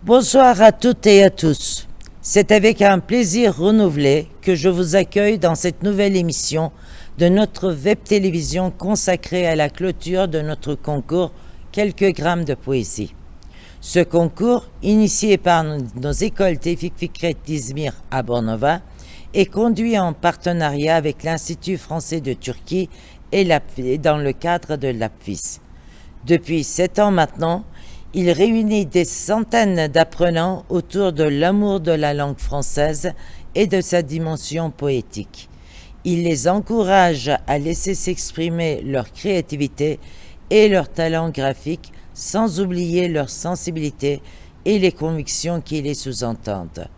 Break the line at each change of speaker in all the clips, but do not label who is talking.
Bonsoir à toutes et à tous. C'est avec un plaisir renouvelé que je vous accueille dans cette nouvelle émission de notre web télévision consacrée à la clôture de notre concours Quelques grammes de poésie. Ce concours, initié par nos écoles Tevfik Fikret d'Izmir à Bornova, est conduit en partenariat avec l'Institut français de Turquie et dans le cadre de l'APFIS. Depuis 7 ans maintenant, il réunit des centaines d'apprenants autour de l'amour de la langue française et de sa dimension poétique. Il les encourage à laisser s'exprimer leur créativité et leur talent graphique sans oublier leur sensibilité et les convictions qui les sous-entendent.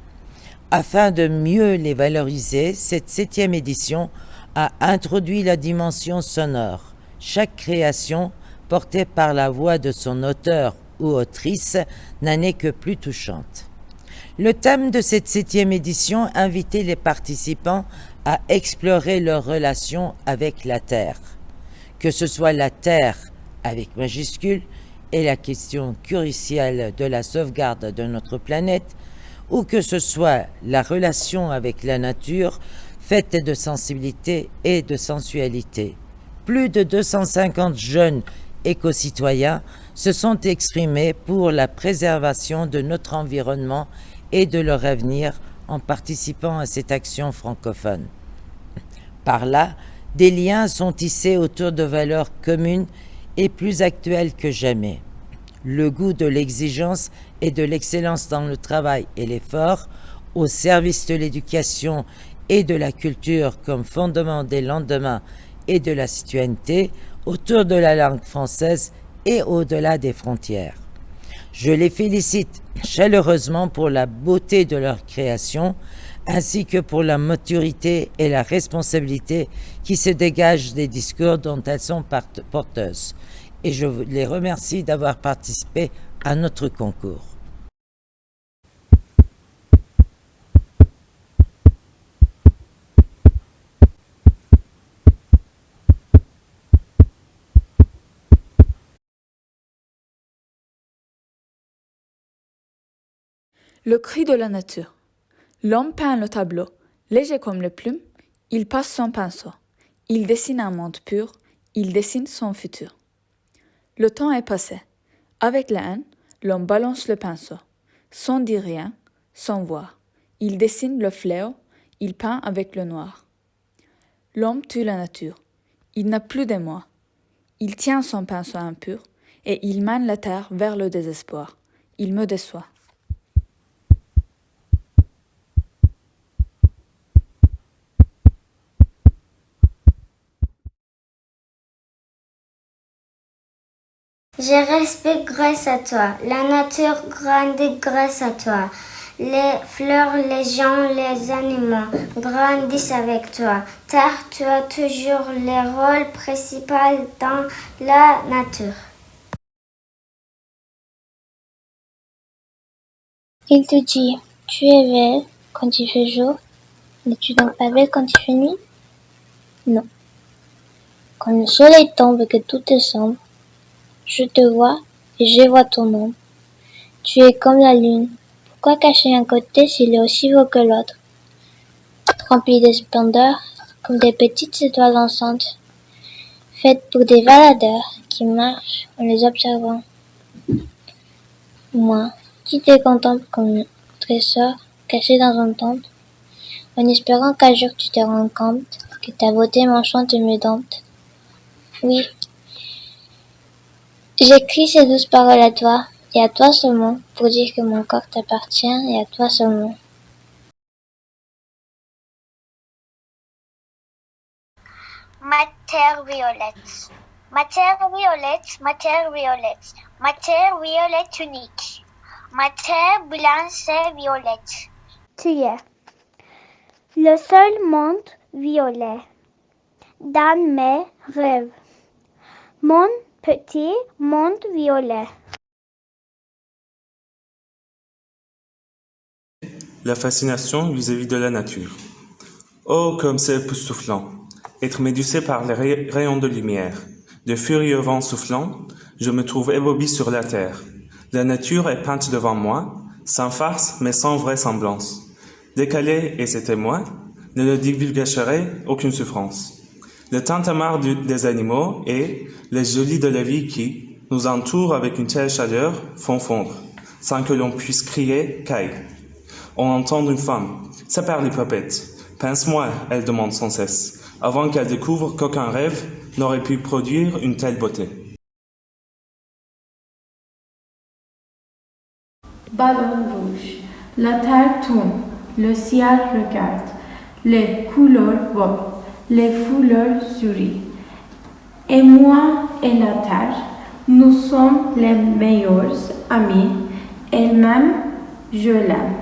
Afin de mieux les valoriser, cette 7e édition a introduit la dimension sonore. Chaque création, portée par la voix de son auteur ou autrice, n'en est que plus touchante. Le thème de cette 7e édition invitait les participants à explorer leur relation avec la Terre. Que ce soit la Terre avec majuscule et la question cruciale de la sauvegarde de notre planète, ou que ce soit la relation avec la nature faite de sensibilité et de sensualité. Plus de 250 jeunes éco-citoyens se sont exprimés pour la préservation de notre environnement et de leur avenir en participant à cette action francophone. Par là, des liens sont tissés autour de valeurs communes et plus actuelles que jamais. Le goût de l'exigence et de l'excellence dans le travail et l'effort, au service de l'éducation et de la culture comme fondement des lendemains et de la citoyenneté, autour de la langue française et au-delà des frontières. Je les félicite chaleureusement pour la beauté de leur création, ainsi que pour la maturité et la responsabilité qui se dégagent des discours dont elles sont porteuses. Et je les remercie d'avoir participé à notre concours.
Le cri de la nature. L'homme peint le tableau. Léger comme les plumes, il passe son pinceau. Il dessine un monde pur, il dessine son futur. Le temps est passé. Avec la haine, l'homme balance le pinceau. Sans dire rien, sans voir. Il dessine le fléau, il peint avec le noir. L'homme tue la nature. Il n'a plus d'émoi. Il tient son pinceau impur et il mène la terre vers le désespoir. Il me déçoit.
Je respecte grâce à toi, la nature grandit grâce à toi, les fleurs, les gens, les animaux grandissent avec toi, car tu as toujours le rôle principal dans la nature.
Il te dit, tu es belle quand il fait jour, n'es-tu donc pas belle quand il fait nuit? Non. Quand le soleil tombe et que tout est sombre, je te vois et je vois ton ombre. Tu es comme la lune. Pourquoi cacher un côté s'il est aussi beau que l'autre? Rempli de splendeur, comme des petites étoiles dansantes, faites pour des baladeurs qui marchent en les observant. Moi, qui te contemple comme un trésor caché dans un temple, en espérant qu'un jour tu te rends compte que ta beauté m'enchante et me dompte. Oui, j'écris ces douces paroles à toi, et à toi seulement, pour dire que mon corps t'appartient, et à toi seulement.
Matière violette. Matière violette, matière violette. Matière violette unique. Matière blanche et violette.
Tu es le seul monde violet dans mes rêves. Mon petit monde violet.
La fascination vis-à-vis de la nature. Oh, comme c'est époustouflant, être médusé par les rayons de lumière. De furieux vents soufflants, je me trouve ébobie sur la terre. La nature est peinte devant moi, sans farce mais sans vraisemblance. Décalé et ses témoins ne le divulgueraient aucune souffrance. Le tintamarre des animaux et les jolies de la vie qui nous entourent avec une telle chaleur font fondre, sans que l'on puisse crier « caille ». On entend une femme, « ça parle l'hypopète ». « Pince-moi », elle demande sans cesse, avant qu'elle découvre qu'aucun rêve n'aurait pu produire une telle beauté.
Ballon rouge, la terre tourne, le ciel regarde, les couleurs volent, les fleurs sourient. Et moi et la terre, nous sommes les meilleurs amis, et même je l'aime.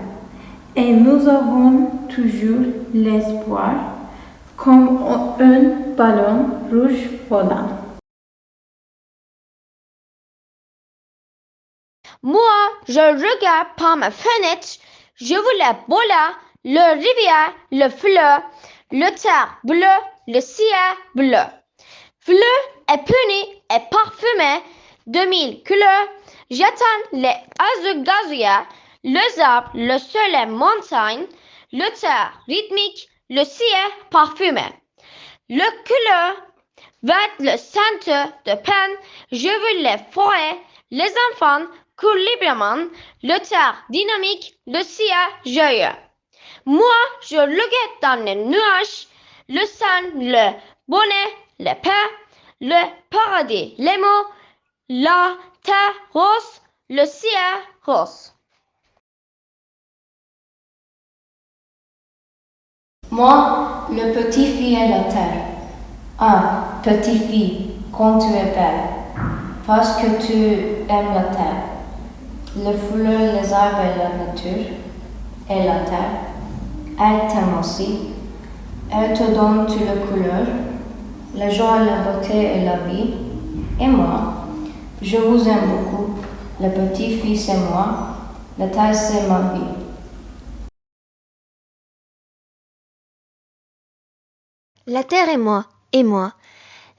Et nous avons toujours l'espoir, comme un ballon rouge volant.
Moi, je regarde par ma fenêtre, je vois la bola, le rivière, le fleuve, le terre bleu, le ciel bleu. Fleu est puni et parfumé de mille couleurs. J'attends les azur gazouilles, les arbres, le soleil montagne, le terre rythmique, le ciel parfumé. Le couleur vert, le centre de peine, je veux les forêts, les enfants courent librement, le terre dynamique, le ciel joyeux. Moi, je regarde dans les nuages, le sang, le bonnet, le pain, le paradis, les mots, la terre rose, le ciel rose.
Moi, le petit fille et la terre. Ah, petite fille, quand tu es belle, parce que tu aimes la terre, les fleurs, les arbres et la nature, et la terre. Elle t'aime aussi. Elle te donne toutes les couleurs, la joie, la beauté et la vie. Et moi, je vous aime beaucoup. La petite fille, c'est moi. La terre, c'est ma vie.
La terre et moi, et moi.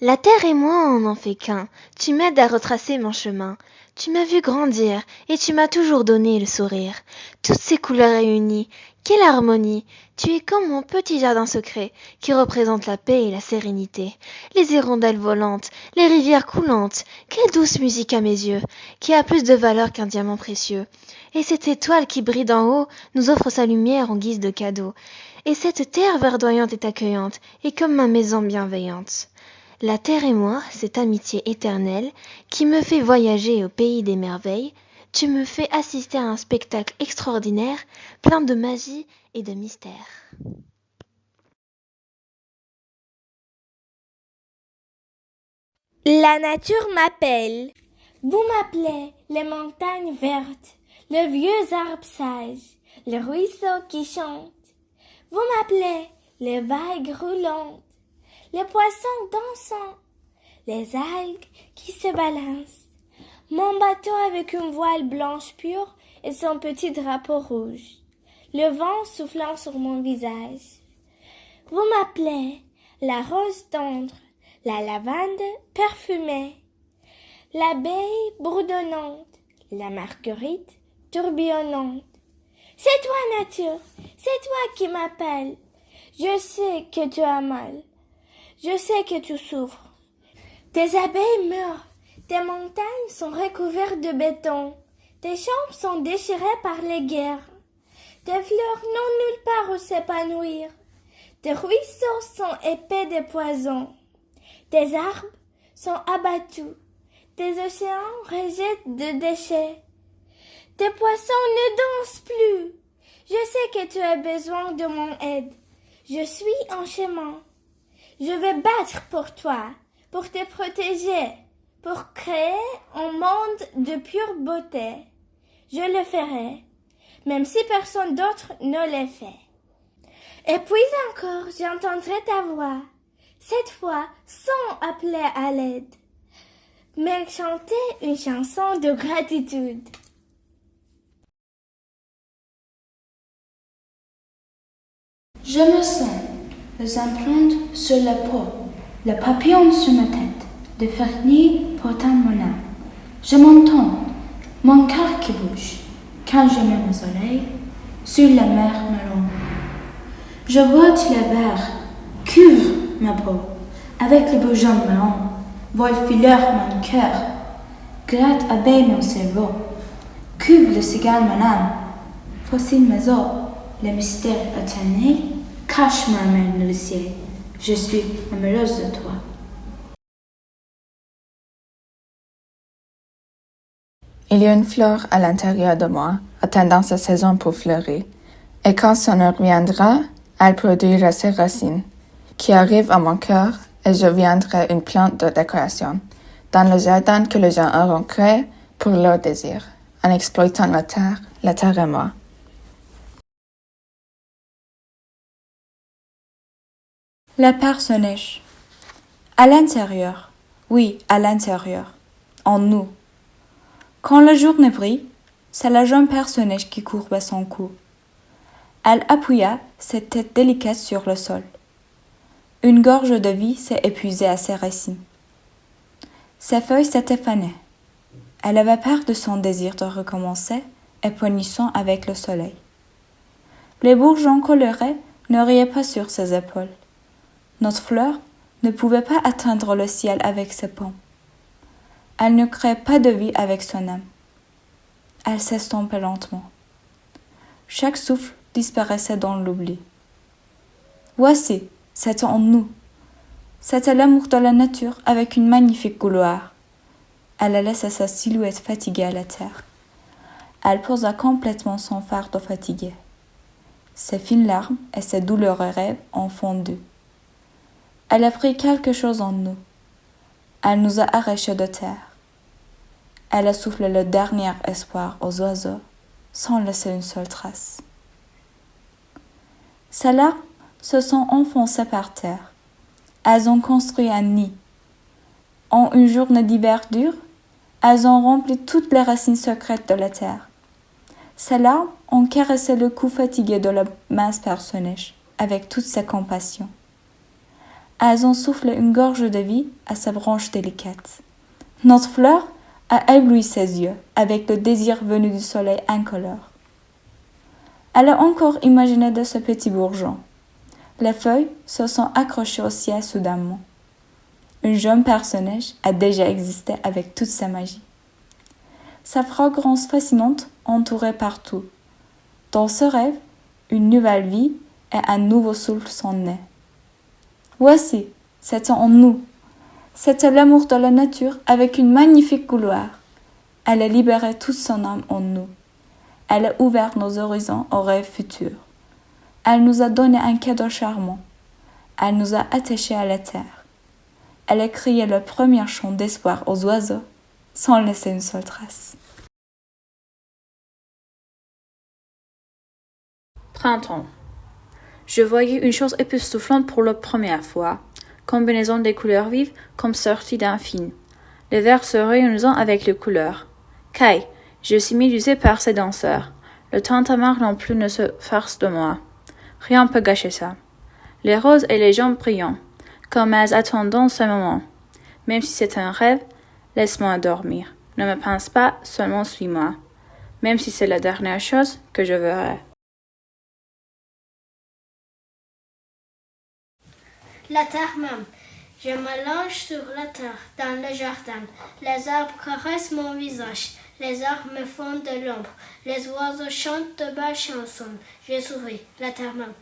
La terre et moi, on n'en fait qu'un. Tu m'aides à retracer mon chemin. Tu m'as vu grandir, et tu m'as toujours donné le sourire. Toutes ces couleurs réunies, quelle harmonie! Tu es comme mon petit jardin secret, qui représente la paix et la sérénité. Les hirondelles volantes, les rivières coulantes, quelle douce musique à mes yeux, qui a plus de valeur qu'un diamant précieux. Et cette étoile qui brille d'en haut nous offre sa lumière en guise de cadeau. Et cette terre verdoyante est accueillante, et comme ma maison bienveillante. La terre et moi, cette amitié éternelle, qui me fait voyager au pays des merveilles, tu me fais assister à un spectacle extraordinaire, plein de magie et de mystère.
La nature m'appelle. Vous m'appelez les montagnes vertes, le vieux arbre sage, le ruisseau qui chante. Vous m'appelez les vagues roulantes, les poissons dansants, les algues qui se balancent, mon bateau avec une voile blanche pure et son petit drapeau rouge, le vent soufflant sur mon visage. Vous m'appelez la rose tendre, la lavande parfumée, l'abeille bourdonnante, la marguerite tourbillonnante. C'est toi, nature, c'est toi qui m'appelles. Je sais que tu as mal. Je sais que tu souffres. Tes abeilles meurent. Tes montagnes sont recouvertes de béton. Tes champs sont déchirés par les guerres. Tes fleurs n'ont nulle part où s'épanouir. Tes ruisseaux sont épais de poison. Tes arbres sont abattus. Tes océans rejettent de déchets. Tes poissons ne dansent plus. Je sais que tu as besoin de mon aide. Je suis en chemin. Je vais battre pour toi, pour te protéger, pour créer un monde de pure beauté. Je le ferai, même si personne d'autre ne le fait. Et puis encore, j'entendrai ta voix, cette fois sans appeler à l'aide, mais chanter une chanson de gratitude.
Je me sens les empreintes sur la peau, le papillon sur ma tête, de vernis portant mon âme. Je m'entends, mon cœur qui bouge,
quand je mets mon soleil sur la mer marron. Je vois tous les vers, couvre ma peau, avec les bourgeons marrons, vol fileur mon cœur, gratte abeille mon cerveau, couvre le cigare mon âme, fossile mes os, le mystère éternel, cache ma main dans le ciel, je suis amoureuse de toi.
Il y a une fleur à l'intérieur de moi, attendant sa saison pour fleurir, et quand son heure viendra, elle produira ses racines, qui arrivent à mon cœur, et je viendrai une plante de décoration, dans le jardin que les gens auront créé pour leur désir, en exploitant la terre et moi.
La personnage. À l'intérieur, oui, à l'intérieur, en nous. Quand la journée brille, c'est la jeune personnage qui courbait son cou. Elle appuya sa tête délicate sur le sol. Une gorge de vie s'est épuisée à ses racines. Ses feuilles s'étaient fanées. Elle avait peur de son désir de recommencer, épanouissant avec le soleil. Les bourgeons colorés ne riaient pas sur ses épaules. Notre fleur ne pouvait pas atteindre le ciel avec ses pommes. Elle ne créait pas de vie avec son âme. Elle s'estompait lentement. Chaque souffle disparaissait dans l'oubli. Voici, c'était en nous. C'était l'amour de la nature avec une magnifique couloir. Elle a laissé sa silhouette fatiguée à la terre. Elle posa complètement son fardeau fatigué. Ses fines larmes et ses douloureux rêves ont fondu. Elle a pris quelque chose en nous. Elle nous a arrachés de terre. Elle a soufflé le dernier espoir aux oiseaux, sans laisser une seule trace. Ses larmes se sont enfoncées par terre. Elles ont construit un nid. En une journée d'hiver dur, elles ont rempli toutes les racines secrètes de la terre. Ses larmes ont caressé le cou fatigué de la mince personnage, avec toute sa compassion. Elles ont soufflé une gorge de vie à sa branche délicate. Notre fleur a ébloui ses yeux avec le désir venu du soleil incolore. Elle a encore imaginé de ce petit bourgeon. Les feuilles se sont accrochées au ciel soudainement. Une jeune personnage a déjà existé avec toute sa magie. Sa fragrance fascinante entourait partout. Dans ce rêve, une nouvelle vie et un nouveau souffle sont nés. Voici, c'était en nous. C'était l'amour de la nature avec une magnifique couloir. Elle a libéré toute son âme en nous. Elle a ouvert nos horizons aux rêves futurs. Elle nous a donné un cadeau charmant. Elle nous a attachés à la terre. Elle a crié le premier chant d'espoir aux oiseaux, sans laisser une seule trace.
Printemps. Je voyais une chose époustouflante pour la première fois. Combinaison des couleurs vives comme sortie d'un film. Les verts se réunissant avec les couleurs. Kai, je suis médusée par ces danseurs. Le tintamarre non plus ne se farce de moi. Rien peut gâcher ça. Les roses et les jambes brillants, comme elles attendant ce moment. Même si c'est un rêve, laisse-moi dormir. Ne me pense pas, seulement suis-moi. Même si c'est la dernière chose que je verrai.
La terre même. Je m'allonge sur la terre, dans le jardin. Les arbres caressent mon visage. Les arbres me font de l'ombre. Les oiseaux chantent de belles chansons. Je souris, la terre même.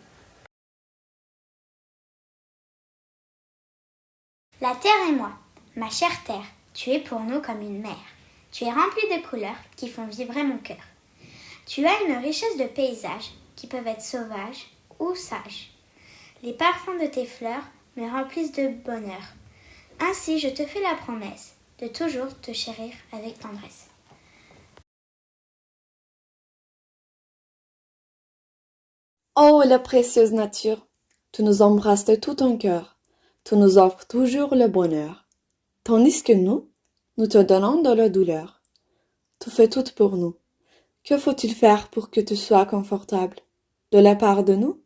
La terre et moi, ma chère terre, tu es pour nous comme une mère. Tu es remplie de couleurs qui font vibrer mon cœur. Tu as une richesse de paysages qui peuvent être sauvages ou sages. Les parfums de tes fleurs me remplissent de bonheur. Ainsi, je te fais la promesse de toujours te chérir avec tendresse.
Oh, la précieuse nature, tu nous embrasses de tout ton cœur, tu nous offres toujours le bonheur. Tandis que nous te donnons de la douleur. Tu fais tout pour nous. Que faut-il faire pour que tu sois confortable? De la part de nous?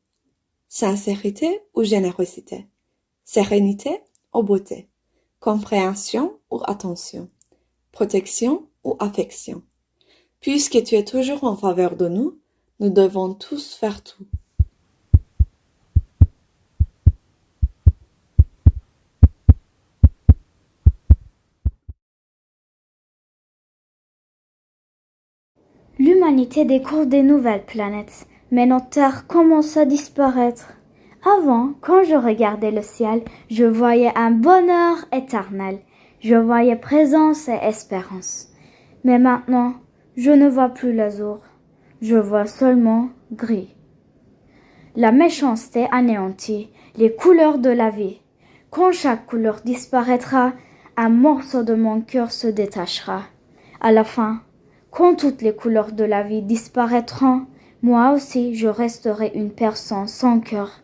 Sincérité ou générosité? Sérénité ou beauté? Compréhension ou attention? Protection ou affection? Puisque tu es toujours en faveur de nous, nous devons tous faire tout.
L'humanité découvre des nouvelles planètes, mais notre Terre commence à disparaître. Avant, quand je regardais le ciel, je voyais un bonheur éternel. Je voyais présence et espérance. Mais maintenant, je ne vois plus l'azur. Je vois seulement gris. La méchanceté anéantit les couleurs de la vie. Quand chaque couleur disparaîtra, un morceau de mon cœur se détachera. À la fin, quand toutes les couleurs de la vie disparaîtront, moi aussi je resterai une personne sans cœur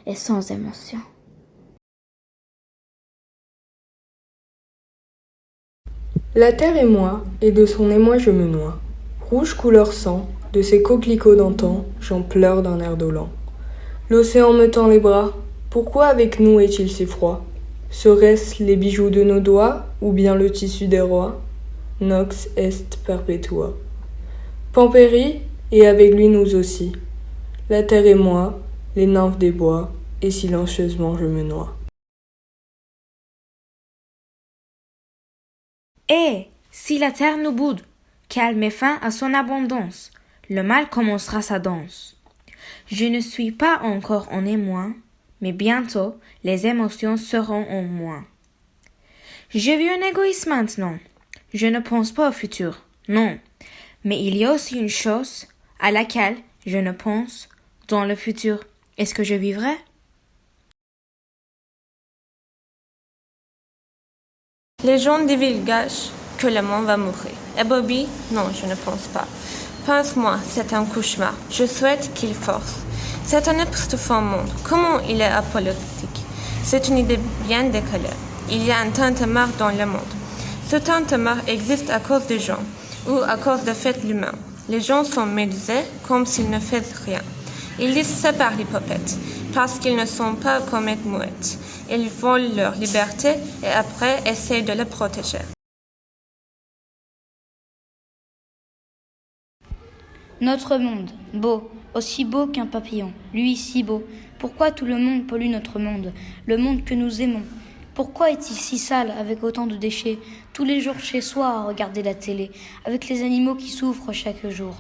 et sans émotion.
La terre est moi, et de son émoi je me noie. Rouge couleur sang, de ces coquelicots d'antan, j'en pleure d'un air dolent. L'océan me tend les bras, pourquoi avec nous est-il si froid? Serait-ce les bijoux de nos doigts, ou bien le tissu des rois? Nox est perpetua. Pan périt, et avec lui nous aussi. La terre et moi, les nymphes des bois, et silencieusement je me noie.
Et si la terre nous boude, qu'elle met fin à son abondance, le mal commencera sa danse. Je ne suis pas encore en émoi, mais bientôt les émotions seront en moi. Je vis un égoïsme maintenant. Je ne pense pas au futur, non. Mais il y a aussi une chose à laquelle je ne pense dans le futur. Est-ce que je vivrai?
Les gens divulguent que le monde va mourir. Et Bobby? Non, je ne pense pas. Pense-moi, c'est un cauchemar. Je souhaite qu'il force. C'est un époustouflant monde. Comment il est apolitique? C'est une idée bien décalée. Il y a un tintamarre dans le monde. Ce tintamarre existe à cause des gens, ou à cause de fait l'humain. Les gens sont médusés comme s'ils ne faisaient rien. Ils disent ça par l'hypopète, parce qu'ils ne sont pas comme être mouettes. Ils volent leur liberté et après essayent de la protéger.
Notre monde, beau, aussi beau qu'un papillon, lui si beau. Pourquoi tout le monde pollue notre monde, le monde que nous aimons? Pourquoi est-il si sale avec autant de déchets? Tous les jours chez soi à regarder la télé, avec les animaux qui souffrent chaque jour.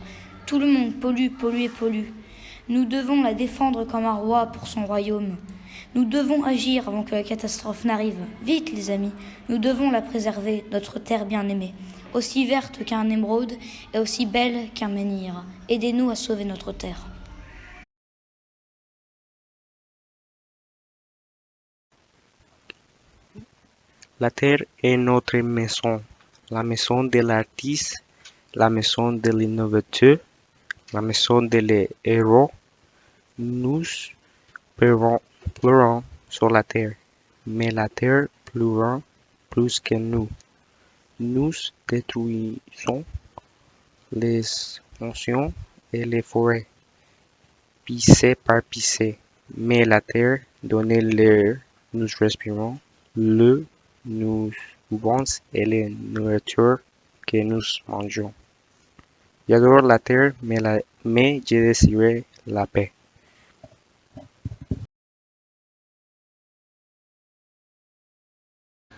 Tout le monde pollue, pollue et pollue. Nous devons la défendre comme un roi pour son royaume. Nous devons agir avant que la catastrophe n'arrive. Vite les amis, nous devons la préserver, notre terre bien-aimée. Aussi verte qu'un émeraude et aussi belle qu'un menhir. Aidez-nous à sauver notre terre.
La terre est notre maison, la maison de l'artiste, la maison de l'innovateur, la maison des héros. Nous pleurons sur la terre, mais la terre pleure plus que nous. Nous détruisons les océans et les forêts, pissé par pissé, mais la terre donne l'air, nous respirons, l'eau, nous buvons et la nourriture que nous mangeons. J'adore la terre, mais je désire la paix.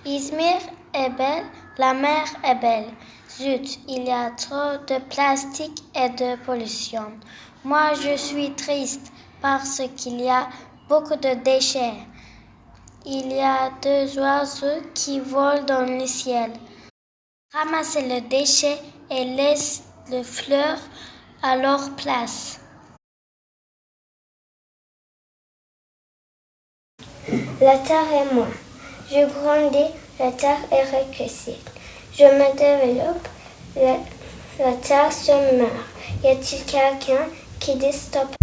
Izmir est belle, la mer est belle. Zut, il y a trop de plastique et de pollution. Moi, je suis triste parce qu'il y a beaucoup de déchets. Il y a 2 oiseaux qui volent dans le ciel. Ramassez le déchet et laissez le fleur à leur place.
La terre est moi. Je grandis, la terre est rétrécie. Je me développe, la terre se meurt. Y a-t-il quelqu'un qui dit stop?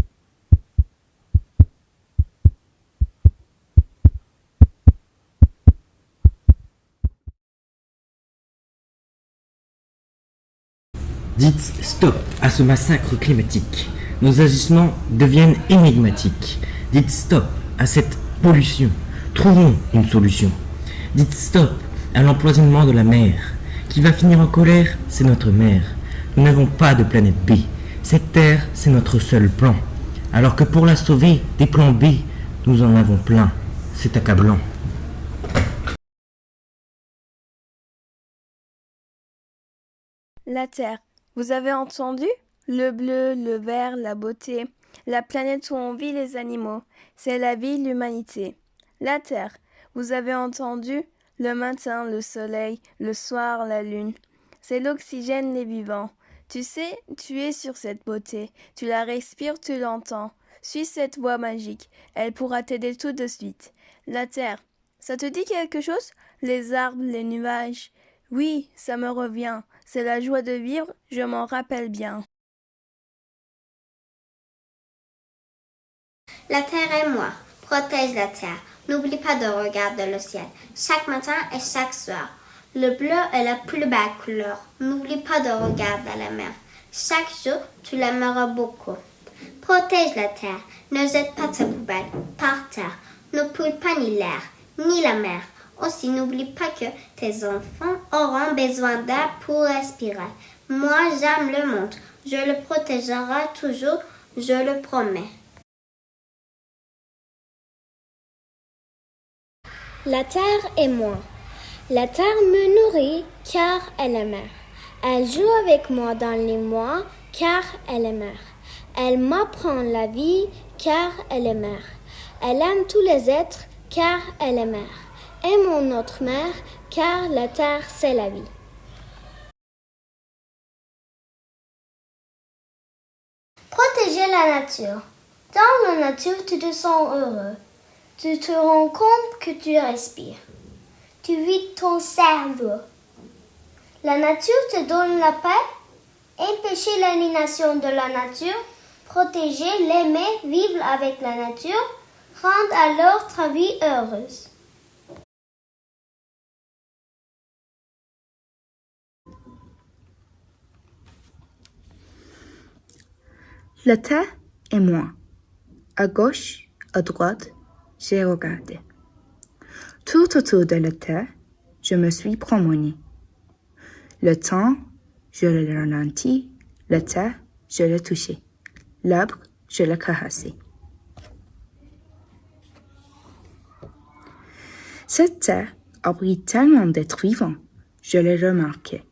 Dites stop à ce massacre climatique. Nos agissements deviennent énigmatiques. Dites stop à cette pollution. Trouvons une solution. Dites stop à l'empoisonnement de la mer. Qui va finir en colère, c'est notre mère. Nous n'avons pas de planète B. Cette Terre, c'est notre seul plan. Alors que pour la sauver, des plans B, nous en avons plein. C'est accablant.
La Terre, vous avez entendu? Le bleu, le vert, la beauté, la planète où on vit les animaux, c'est la vie, l'humanité. La Terre, vous avez entendu? Le matin, le soleil, le soir, la lune, c'est l'oxygène, les vivants. Tu sais, tu es sur cette beauté, tu la respires, tu l'entends. Suis cette voix magique, elle pourra t'aider tout de suite. La Terre, ça te dit quelque chose? Les arbres, les nuages. Oui, ça me revient, c'est la joie de vivre, je m'en rappelle bien.
La terre et moi, protège la terre. N'oublie pas de regarder le ciel, chaque matin et chaque soir. Le bleu est la plus belle couleur. N'oublie pas de regarder la mer. Chaque jour, tu l'aimeras beaucoup. Protège la terre. Ne jette pas tes poubelles par terre. Ne pollue pas ni l'air, ni la mer. Aussi, n'oublie pas que tes enfants auront besoin d'air pour respirer. Moi, j'aime le monde. Je le protégerai toujours, je le promets.
La terre et moi. La terre me nourrit car elle est mère. Elle joue avec moi dans les mois car elle est mère. Elle m'apprend la vie car elle est mère. Elle aime tous les êtres car elle est mère. Aimons notre mère car la terre c'est la vie.
Protéger la nature. Dans la nature, tu te sens heureux. Tu te rends compte que tu respires. Tu vides ton cerveau. La nature te donne la paix. Empêcher l'aliénation de la nature, protéger, l'aimer, vivre avec la nature, rendre alors ta vie heureuse.
La terre et moi. À gauche, à droite, j'ai regardé. Tout autour de la terre, je me suis promené. Le temps, je l'ai ralenti. La terre, je l'ai touché. L'arbre, je l'ai caressé. Cette terre abrite tellement d'êtres vivants, je l'ai remarqué.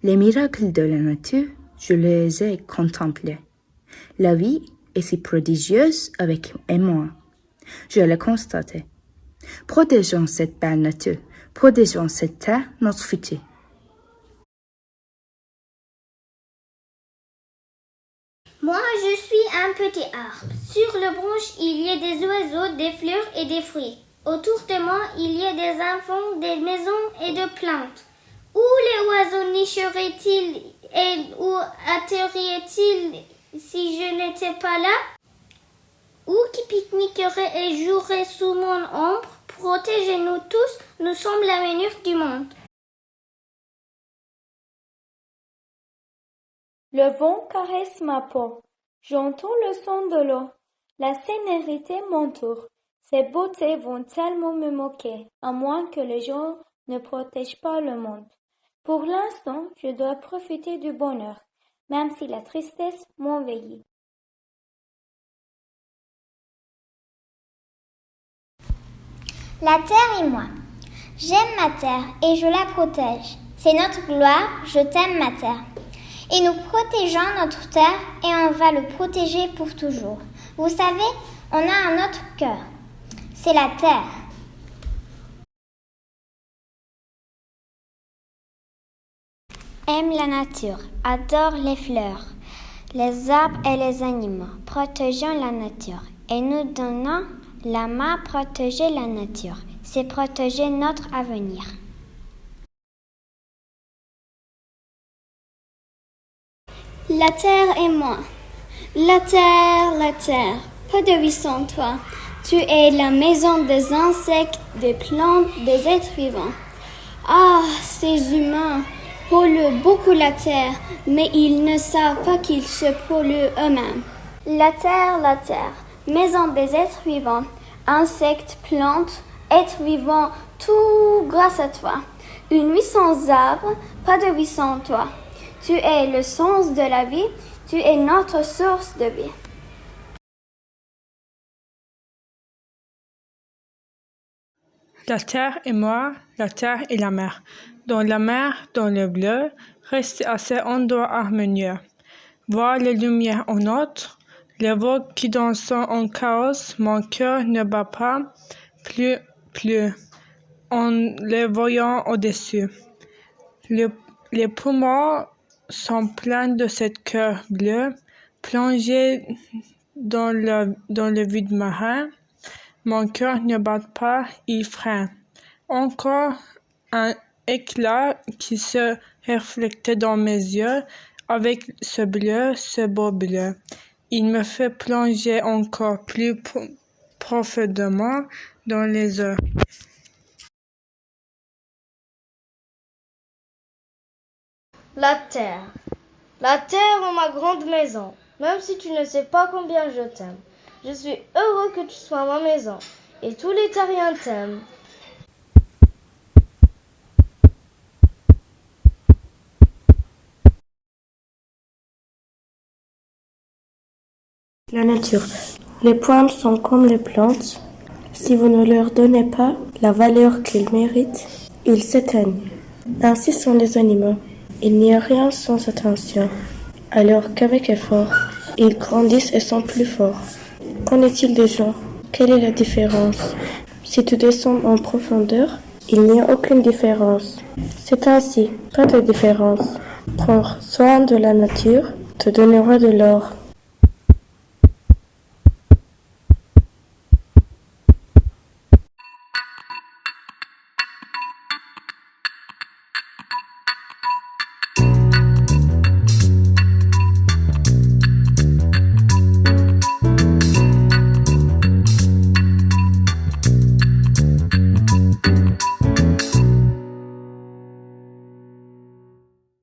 Les miracles de la nature, je les ai contemplés. La vie est si prodigieuse avec moi. Je l'ai constaté. Protégeons cette belle nature, protégeons cette terre, notre futur.
Moi, je suis un petit arbre. Sur le branche, il y a des oiseaux, des fleurs et des fruits. Autour de moi, il y a des enfants, des maisons et des plantes. Où les oiseaux nicheraient-ils et où atterriraient-ils si je n'étais pas là? Où qui pique-niquerait et jouerait sous mon ombre? Protégez-nous tous, nous sommes l'avenir du monde.
Le vent caresse ma peau. J'entends le son de l'eau. La sérénité m'entoure. Ces beautés vont tellement me moquer, à moins que les gens ne protègent pas le monde. Pour l'instant, je dois profiter du bonheur, même si la tristesse m'envahit.
La terre et moi. J'aime ma terre et je la protège. C'est notre gloire, je t'aime ma terre. Et nous protégeons notre terre et on va le protéger pour toujours. Vous savez, on a un autre cœur. C'est la terre. Aime la nature, adore les fleurs, les arbres et les animaux. Protégeons la nature et nous donnons la main. Protéger la nature, c'est protéger notre avenir.
La terre et moi. La terre, pas de vie sans toi. Tu es la maison des insectes, des plantes, des êtres vivants. Ah, ces humains polluent beaucoup la terre, mais ils ne savent pas qu'ils se polluent eux-mêmes. La terre, maison des êtres vivants, insectes, plantes, êtres vivants, tout grâce à toi. Une vie sans arbre, pas de vie sans toi.
Tu es le sens de la vie, tu es notre source de vie.
La terre et moi, la terre et la mer. Dans la mer, dans le bleu, reste à cet endroit harmonieux. Voir les lumières en autre, les vagues qui dansent en chaos, mon cœur ne bat pas plus, en les voyant au-dessus. Les poumons sont pleins de cet cœur bleu, plongé dans le vide marin. Mon cœur ne bat pas, il freine. Encore un éclat qui se reflète dans mes yeux avec ce bleu, ce beau bleu. Il me fait plonger encore plus profondément dans les eaux.
La terre. La terre est ma grande maison. Même si tu ne sais pas combien je t'aime. Je suis heureux que tu sois ma maison. Et tous les terriens t'aiment.
La nature. Les plantes sont comme les plantes. Si vous ne leur donnez pas la valeur qu'ils méritent, ils s'éteignent. Ainsi sont les animaux. Il n'y a rien sans attention. Alors qu'avec effort, ils grandissent et sont plus forts. Qu'en est-il des gens? Quelle est la différence? Si tu descends en profondeur, il n'y a aucune différence. C'est ainsi, pas de différence. Prendre soin de la nature te donnera de l'or.